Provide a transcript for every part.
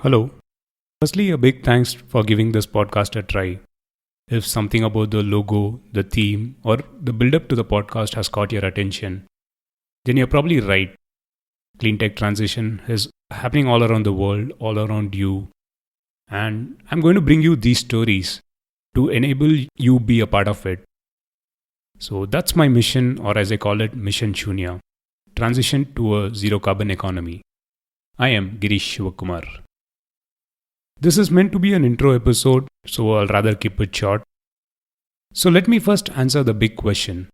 Hello. Firstly, a big thanks for giving this podcast a try. If something about the logo, the theme, or the build up to the podcast has caught your attention, then you're probably right. Clean tech transition is happening all around the world, all around you. And I'm going to bring you these stories to enable you be a part of it. So that's my mission, or as I call it, Mission Shunya, transition to a zero carbon economy. I am Girish Shivakumar. This is meant to be an intro episode, so I'll rather keep it short. So let me first answer the big question.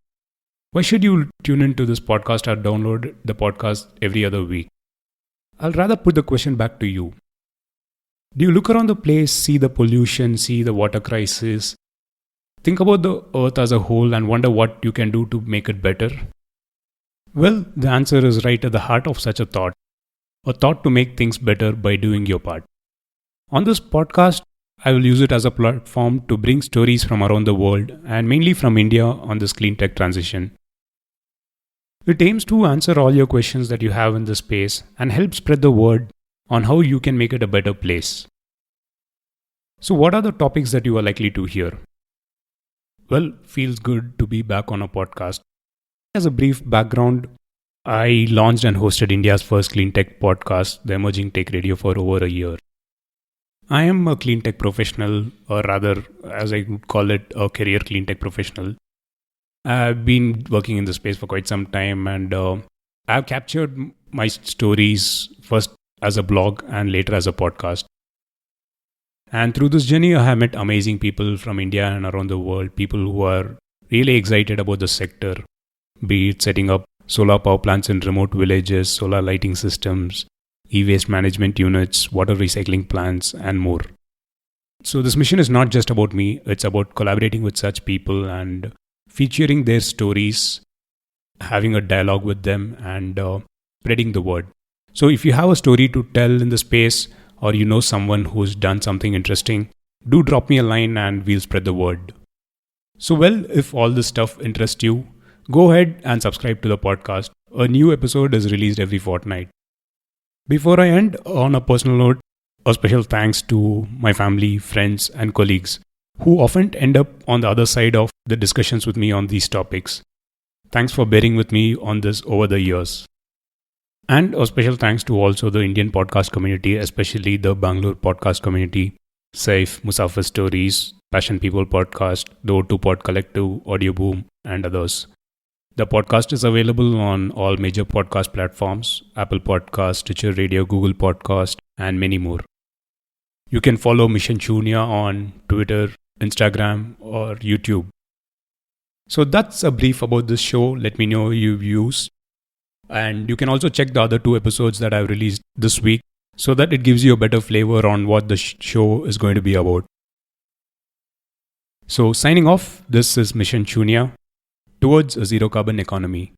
Why should you tune into this podcast or download the podcast every other week? I'll rather put the question back to you. Do you look around the place, see the pollution, see the water crisis, think about the earth as a whole and wonder what you can do to make it better? Well, the answer is right at the heart of such a thought to make things better by doing your part. On this podcast, I will use it as a platform to bring stories from around the world and mainly from India on this clean tech transition. It aims to answer all your questions that you have in this space and help spread the word on how you can make it a better place. So what are the topics that you are likely to hear? Well, feels good to be back on a podcast. As a brief background, I launched and hosted India's first clean tech podcast, The Emerging Tech Radio, for over a year. I am a clean tech professional, or rather, as I would call it, a career clean tech professional. I've been working in the space for quite some time, and I've captured my stories first as a blog and later as a podcast. And through this journey, I have met amazing people from India and around the world, people who are really excited about the sector, be it setting up solar power plants in remote villages, solar lighting systems, e-waste management units, water recycling plants, and more. So this mission is not just about me, it's about collaborating with such people and featuring their stories, having a dialogue with them, and spreading the word. So if you have a story to tell in the space, or you know someone who's done something interesting, do drop me a line and we'll spread the word. So well, if all this stuff interests you, go ahead and subscribe to the podcast. A new episode is released every fortnight. Before I end, on a personal note, a special thanks to my family, friends, and colleagues who often end up on the other side of the discussions with me on these topics. Thanks for bearing with me on this over the years. And a special thanks to also the Indian podcast community, especially the Bangalore podcast community, Saif, Musafir Stories, Passion People Podcast, the O2 Pod Collective, Audio Boom, and others. The podcast is available on all major podcast platforms, Apple Podcast, Stitcher Radio, Google Podcast, and many more. You can follow Mission Shunya on Twitter, Instagram, or YouTube. So that's a brief about this show. Let me know your views. And you can also check the other 2 episodes that I've released this week so that it gives you a better flavor on what the show is going to be about. So signing off, this is Mission Shunya towards a zero carbon economy.